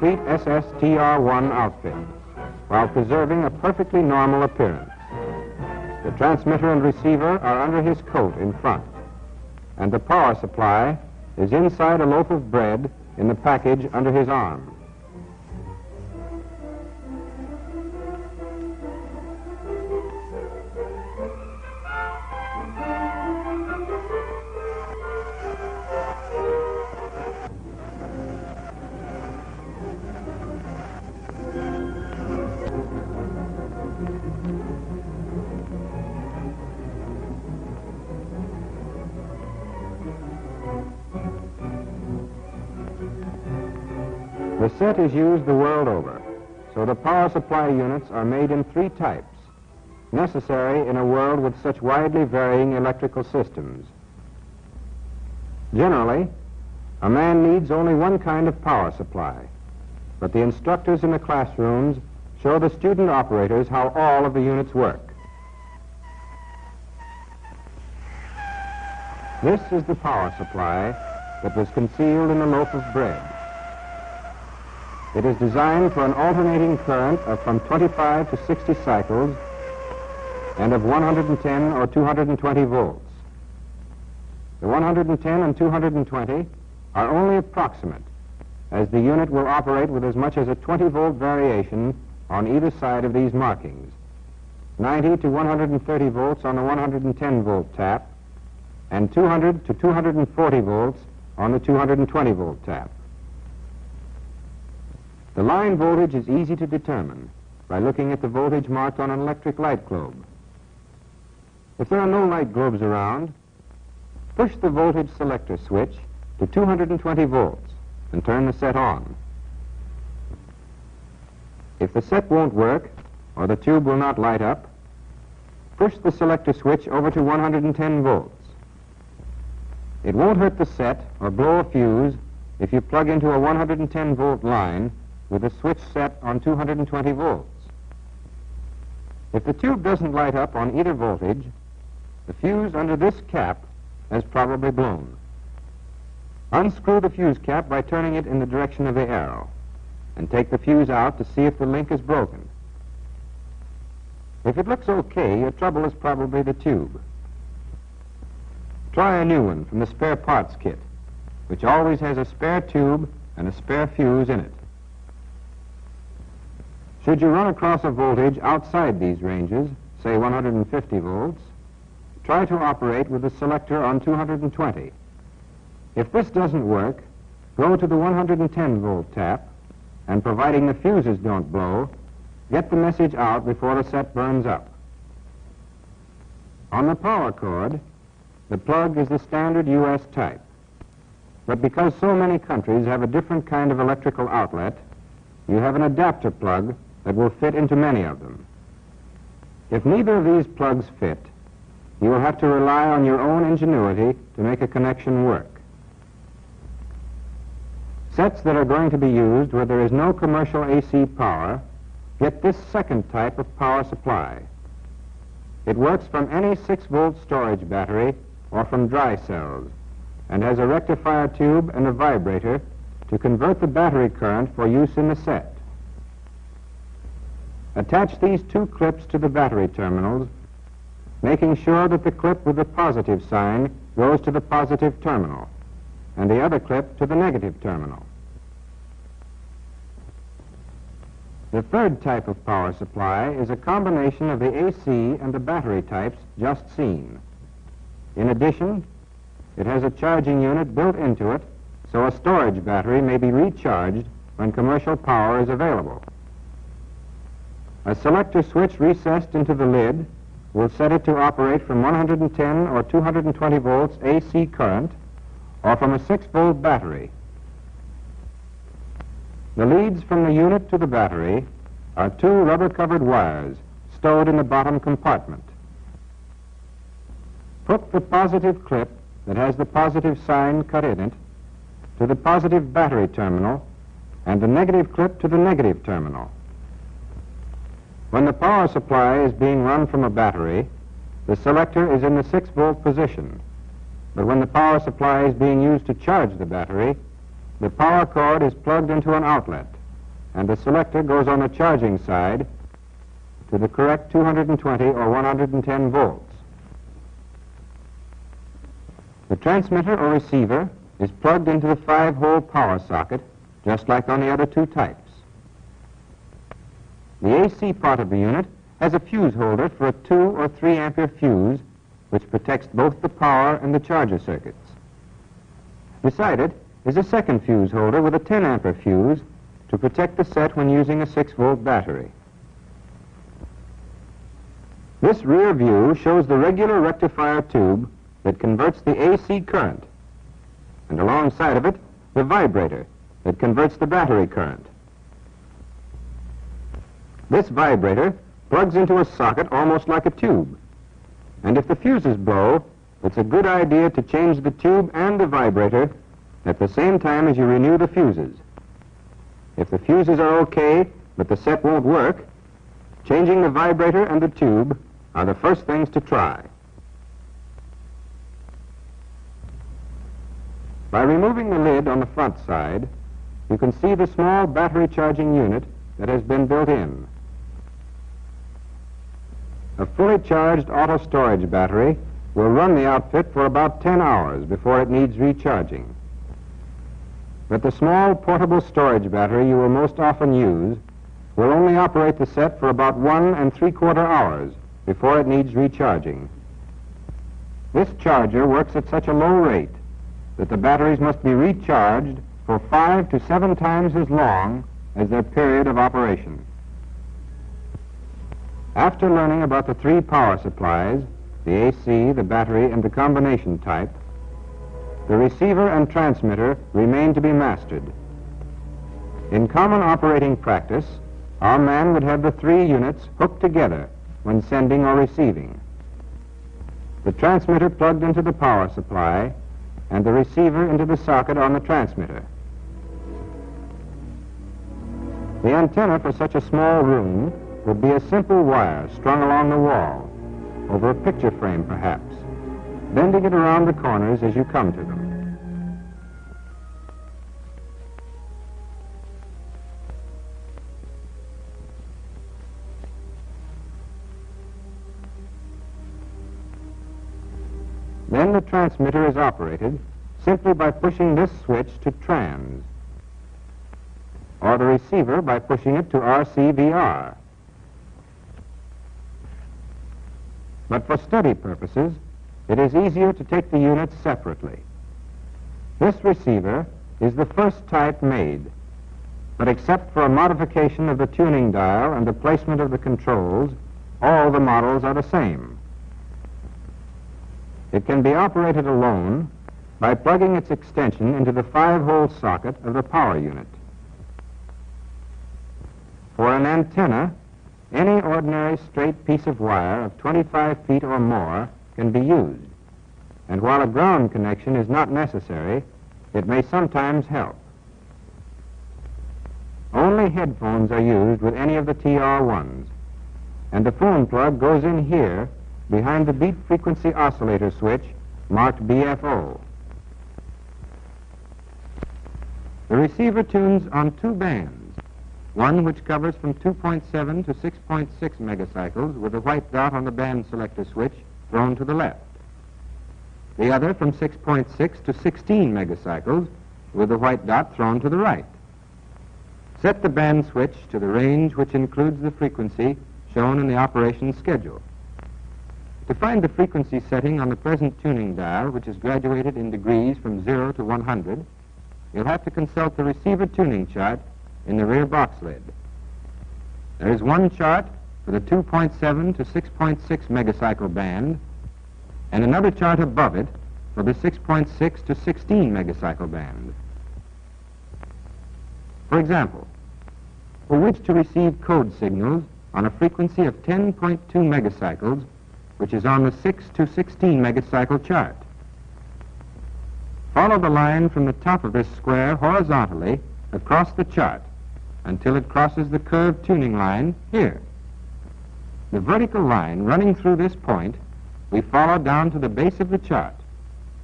complete SSTR1 outfit while preserving a perfectly normal appearance. The transmitter and receiver are under his coat in front, and the power supply is inside a loaf of bread in the package under his arm. The set is used the world over, so the power supply units are made in 3 types, necessary in a world with such widely varying electrical systems. Generally, a man needs only one kind of power supply, but the instructors in the classrooms show the student operators how all of the units work. This is the power supply that was concealed in a loaf of bread. It is designed for an alternating current of from 25 to 60 cycles and of 110 or 220 volts. The 110 and 220 are only approximate, as the unit will operate with as much as a 20-volt variation on either side of these markings, 90 to 130 volts on the 110-volt tap, and 200 to 240 volts on the 220-volt tap. The line voltage is easy to determine by looking at the voltage marked on an electric light globe. If there are no light globes around, push the voltage selector switch to 220 volts and turn the set on. If the set won't work or the tube will not light up, push the selector switch over to 110 volts. It won't hurt the set or blow a fuse if you plug into a 110-volt line with a switch set on 220 volts. If the tube doesn't light up on either voltage, the fuse under this cap has probably blown. Unscrew the fuse cap by turning it in the direction of the arrow, and take the fuse out to see if the link is broken. If it looks okay, your trouble is probably the tube. Try a new one from the spare parts kit, which always has a spare tube and a spare fuse in it. Should you run across a voltage outside these ranges, say 150 volts, try to operate with the selector on 220. If this doesn't work, go to the 110-volt tap, and providing the fuses don't blow, get the message out before the set burns up. On the power cord, the plug is the standard US type. But because so many countries have a different kind of electrical outlet, you have an adapter plug that will fit into many of them. If neither of these plugs fit, you will have to rely on your own ingenuity to make a connection work. Sets that are going to be used where there is no commercial AC power get this second type of power supply. It works from any 6-volt storage battery or from dry cells, and has a rectifier tube and a vibrator to convert the battery current for use in the set. Attach these 2 clips to the battery terminals, making sure that the clip with the positive sign goes to the positive terminal, and the other clip to the negative terminal. The third type of power supply is a combination of the AC and the battery types just seen. In addition, it has a charging unit built into it, so a storage battery may be recharged when commercial power is available. A selector switch recessed into the lid will set it to operate from 110 or 220 volts AC current or from a 6-volt battery. The leads from the unit to the battery are 2 rubber-covered wires stowed in the bottom compartment. Put the positive clip that has the positive sign cut in it to the positive battery terminal and the negative clip to the negative terminal. When the power supply is being run from a battery, the selector is in the 6-volt position. But when the power supply is being used to charge the battery, the power cord is plugged into an outlet, and the selector goes on the charging side to the correct 220 or 110 volts. The transmitter or receiver is plugged into the 5-hole power socket, just like on the other two types. The AC part of the unit has a fuse holder for a 2 or 3 ampere fuse, which protects both the power and the charger circuits. Beside it is a second fuse holder with a 10 ampere fuse to protect the set when using a 6-volt battery. This rear view shows the regular rectifier tube that converts the AC current, and alongside of it, the vibrator that converts the battery current. This vibrator plugs into a socket almost like a tube, and if the fuses blow, it's a good idea to change the tube and the vibrator at the same time as you renew the fuses. If the fuses are okay, but the set won't work, changing the vibrator and the tube are the first things to try. By removing the lid on the front side, you can see the small battery charging unit that has been built in. A fully charged auto storage battery will run the outfit for about 10 hours before it needs recharging. But the small portable storage battery you will most often use will only operate the set for about 1 3/4 hours before it needs recharging. This charger works at such a low rate that the batteries must be recharged for 5 to 7 times as long as their period of operation. After learning about the 3 power supplies, the AC, the battery, and the combination type, the receiver and transmitter remain to be mastered. In common operating practice, our man would have the 3 units hooked together when sending or receiving. The transmitter plugged into the power supply and the receiver into the socket on the transmitter. The antenna for such a small room will be a simple wire strung along the wall, over a picture frame perhaps, bending it around the corners as you come to them. Then the transmitter is operated simply by pushing this switch to trans, or the receiver by pushing it to RCVR. But for study purposes, it is easier to take the units separately. This receiver is the first type made, but except for a modification of the tuning dial and the placement of the controls, all the models are the same. It can be operated alone by plugging its extension into the 5-hole socket of the power unit. For an antenna, any ordinary straight piece of wire of 25 feet or more can be used, and while a ground connection is not necessary, it may sometimes help. Only headphones are used with any of the TR1s, and the phone plug goes in here behind the beat frequency oscillator switch marked BFO. The receiver tunes on 2 bands, one which covers from 2.7 to 6.6 megacycles with a white dot on the band selector switch thrown to the left. The other from 6.6 to 16 megacycles with the white dot thrown to the right. Set the band switch to the range which includes the frequency shown in the operation schedule. To find the frequency setting on the present tuning dial, which is graduated in degrees from 0 to 100, you'll have to consult the receiver tuning chart in the rear box lid. There is one chart for the 2.7 to 6.6 megacycle band, and another chart above it for the 6.6 to 16 megacycle band. For example, we wish to receive code signals on a frequency of 10.2 megacycles, which is on the 6 to 16 megacycle chart. Follow the line from the top of this square horizontally across the chart until it crosses the curved tuning line here. The vertical line running through this point we follow down to the base of the chart,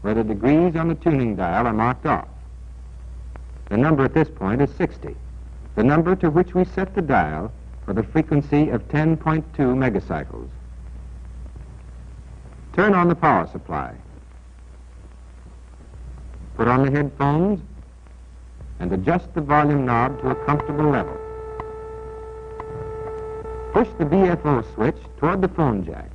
where the degrees on the tuning dial are marked off. The number at this point is 60. the number to which we set the dial for the frequency of 10.2 megacycles. Turn on the power supply. Put on the headphones and adjust the volume knob to a comfortable level. Push the BFO switch toward the phone jack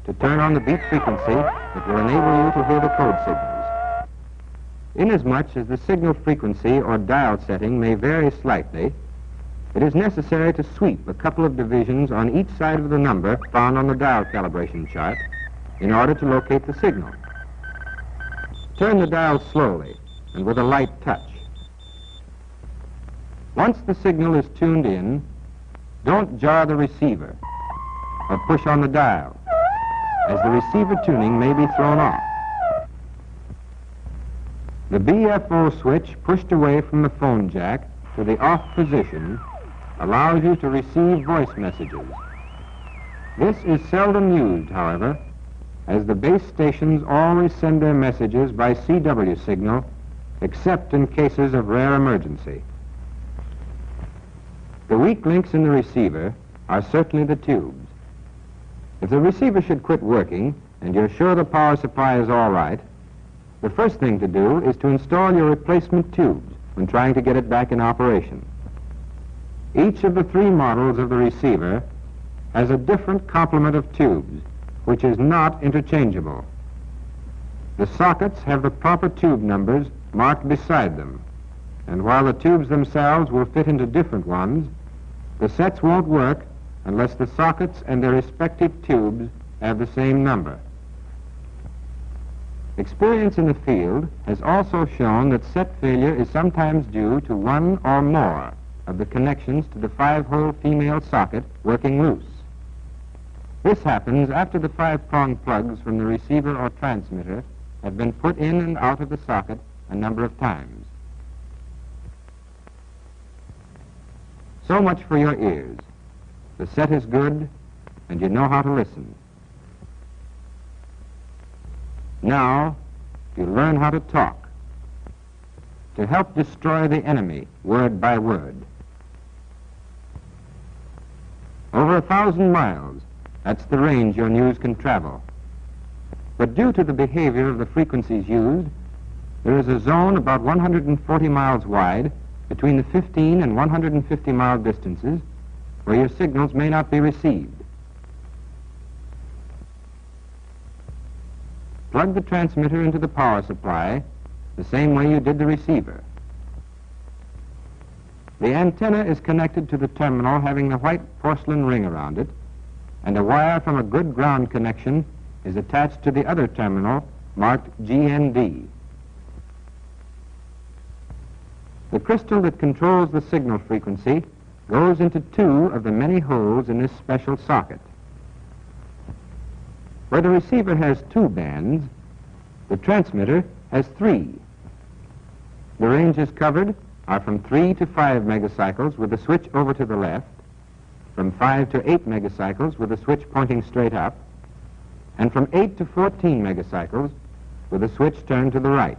to turn on the beat frequency that will enable you to hear the code signals. Inasmuch as the signal frequency or dial setting may vary slightly, it is necessary to sweep a couple of divisions on each side of the number found on the dial calibration chart in order to locate the signal. Turn the dial slowly and with a light touch. Once the signal is tuned in, don't jar the receiver or push on the dial, as the receiver tuning may be thrown off. The BFO switch pushed away from the phone jack to the off position allows you to receive voice messages. This is seldom used, however, as the base stations always send their messages by CW signal, except in cases of rare emergency. The weak links in the receiver are certainly the tubes. If the receiver should quit working and you're sure the power supply is all right, the first thing to do is to install your replacement tubes when trying to get it back in operation. Each of the three models of the receiver has a different complement of tubes, which is not interchangeable. The sockets have the proper tube numbers marked beside them, and while the tubes themselves will fit into different ones, the sets won't work unless the sockets and their respective tubes have the same number. Experience in the field has also shown that set failure is sometimes due to one or more of the connections to the 5-hole female socket working loose. This happens after the 5-prong plugs from the receiver or transmitter have been put in and out of the socket a number of times. So much for your ears. The set is good, and you know how to listen. Now, you learn how to talk, to help destroy the enemy word by word. Over 1,000 miles, that's the range your news can travel. But due to the behavior of the frequencies used, there is a zone about 140 miles wide between the 15 and 150 mile distances where your signals may not be received. Plug the transmitter into the power supply the same way you did the receiver. The antenna is connected to the terminal having the white porcelain ring around it, and a wire from a good ground connection is attached to the other terminal marked GND. The crystal that controls the signal frequency goes into 2 of the many holes in this special socket. Where the receiver has 2 bands, the transmitter has 3. The ranges covered are from 3 to 5 megacycles with the switch over to the left, from 5 to 8 megacycles with the switch pointing straight up, and from 8 to 14 megacycles with the switch turned to the right.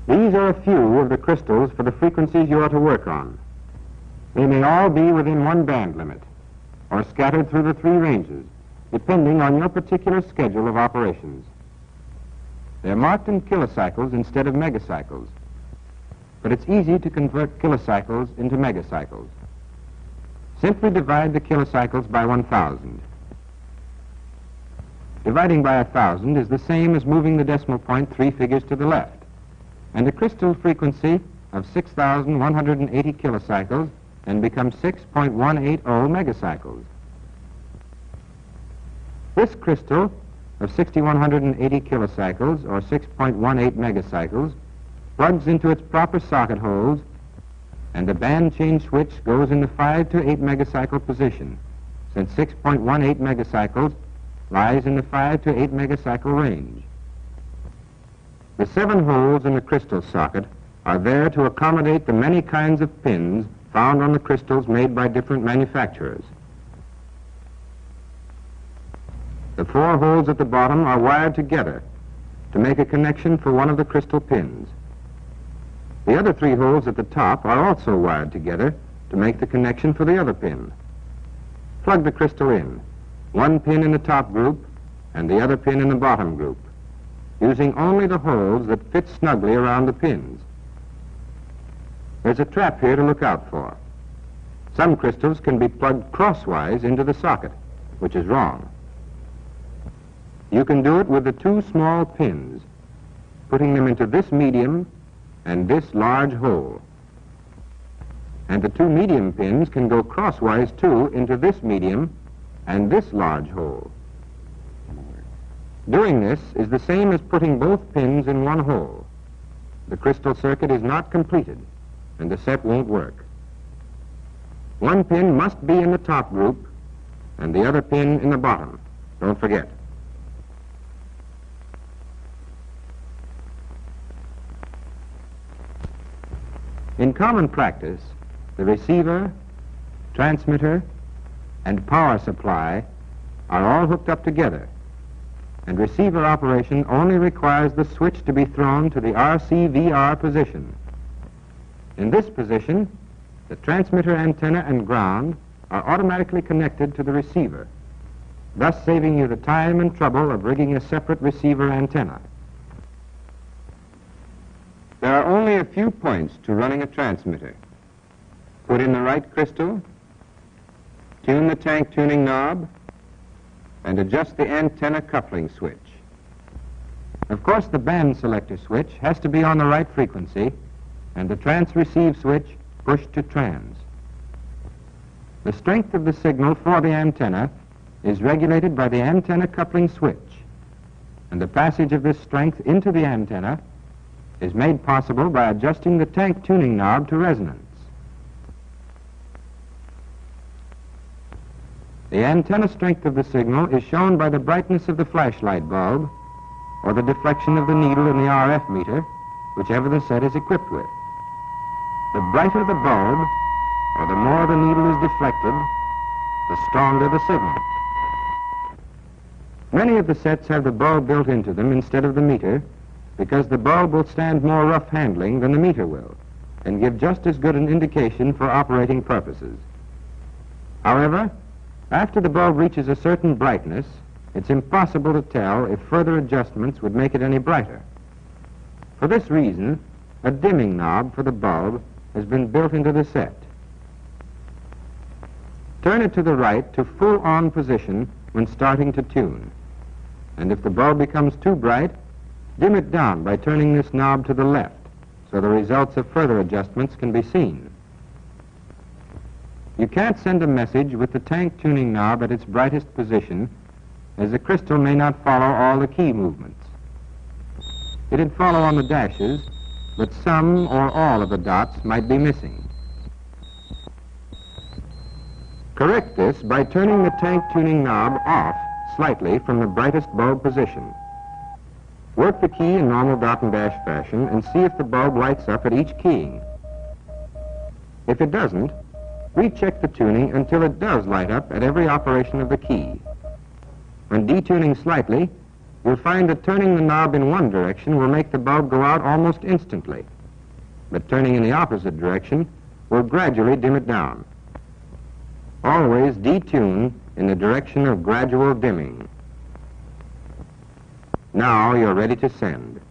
These are a few of the crystals for the frequencies you are to work on. They may all be within 1 band limit, or scattered through the 3 ranges, depending on your particular schedule of operations. They're marked in kilocycles instead of megacycles, but it's easy to convert kilocycles into megacycles. Simply divide the kilocycles by 1,000. Dividing by 1,000 is the same as moving the decimal point 3 figures to the left, and a crystal frequency of 6,180 kilocycles then becomes 6.180 megacycles. This crystal of 6,180 kilocycles, or 6.18 megacycles, plugs into its proper socket holes, and the band change switch goes in the 5 to 8 megacycle position, since 6.18 megacycles lies in the 5 to 8 megacycle range. The 7 holes in the crystal socket are there to accommodate the many kinds of pins found on the crystals made by different manufacturers. The 4 holes at the bottom are wired together to make a connection for one of the crystal pins. The other 3 holes at the top are also wired together to make the connection for the other pin. Plug the crystal in, 1 pin in the top group and the other pin in the bottom group, using only the holes that fit snugly around the pins. There's a trap here to look out for. Some crystals can be plugged crosswise into the socket, which is wrong. You can do it with the 2 small pins, putting them into this medium and this large hole. And the 2 medium pins can go crosswise too into this medium and this large hole. Doing this is the same as putting both pins in 1 hole. The crystal circuit is not completed and the set won't work. 1 pin must be in the top group and the other pin in the bottom. Don't forget. In common practice, the receiver, transmitter, and power supply are all hooked up together, and receiver operation only requires the switch to be thrown to the RCVR position. In this position, the transmitter antenna and ground are automatically connected to the receiver, thus saving you the time and trouble of rigging a separate receiver antenna. There are only a few points to running a transmitter. Put in the right crystal, tune the tank tuning knob, and adjust the antenna coupling switch. Of course, the band selector switch has to be on the right frequency, and the trans-receive switch pushed to trans. The strength of the signal for the antenna is regulated by the antenna coupling switch, and the passage of this strength into the antenna is made possible by adjusting the tank tuning knob to resonance. The antenna strength of the signal is shown by the brightness of the flashlight bulb or the deflection of the needle in the RF meter, whichever the set is equipped with. The brighter the bulb, or the more the needle is deflected, the stronger the signal. Many of the sets have the bulb built into them instead of the meter, because the bulb will stand more rough handling than the meter will, and give just as good an indication for operating purposes. However, after the bulb reaches a certain brightness, it's impossible to tell if further adjustments would make it any brighter. For this reason, a dimming knob for the bulb has been built into the set. Turn it to the right to full on position when starting to tune. And if the bulb becomes too bright, dim it down by turning this knob to the left, so the results of further adjustments can be seen. You can't send a message with the tank tuning knob at its brightest position, as the crystal may not follow all the key movements. It'd follow on the dashes, but some or all of the dots might be missing. Correct this by turning the tank tuning knob off slightly from the brightest bulb position. Work the key in normal dot and dash fashion and see if the bulb lights up at each keying. If it doesn't, recheck the tuning until it does light up at every operation of the key. When detuning slightly, you'll find that turning the knob in one direction will make the bulb go out almost instantly, but turning in the opposite direction will gradually dim it down. Always detune in the direction of gradual dimming. Now you're ready to send.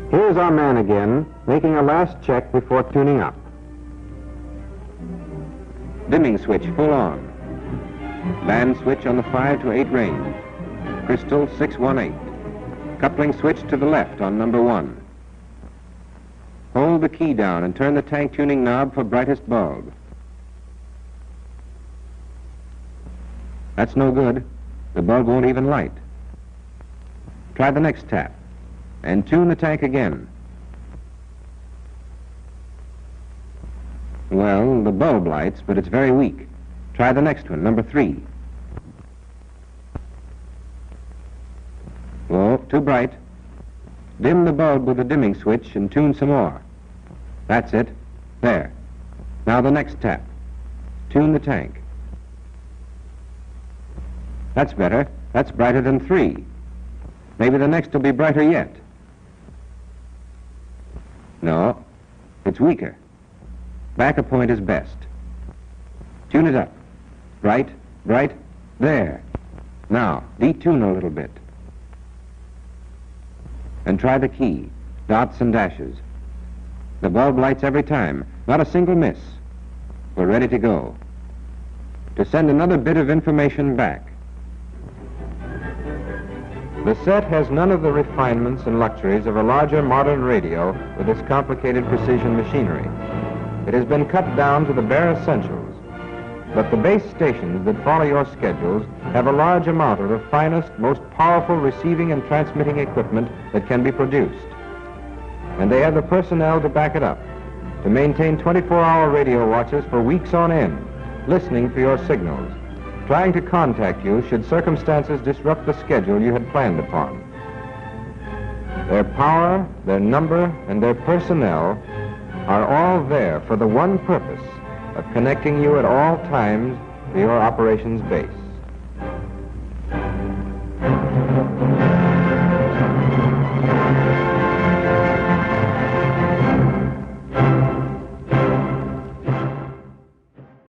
Here's our man again, making a last check before tuning up. Dimming switch full on. Band switch on the 5 to 8 range. Crystal 618. Coupling switch to the left on number 1. Hold the key down and turn the tank tuning knob for brightest bulb. That's no good. The bulb won't even light. Try the next tap and tune the tank again. Well, the bulb lights, but it's very weak. Try the next one, number 3. Oh, too bright. Dim the bulb with the dimming switch and tune some more. That's it. There. Now the next tap. Tune the tank. That's better. That's brighter than 3. Maybe the next will be brighter yet. No, it's weaker. Back a point is best. Tune it up. Right, right, there. Now, detune a little bit. And try the key, dots and dashes. The bulb lights every time, not a single miss. We're ready to go. To send another bit of information back. The set has none of the refinements and luxuries of a larger modern radio with its complicated precision machinery. It has been cut down to the bare essentials. But the base stations that follow your schedules have a large amount of the finest, most powerful receiving and transmitting equipment that can be produced. And they have the personnel to back it up, to maintain 24-hour radio watches for weeks on end, listening for your signals, trying to contact you should circumstances disrupt the schedule you had planned upon. Their power, their number, and their personnel are all there for the one purpose of connecting you at all times to your operations base.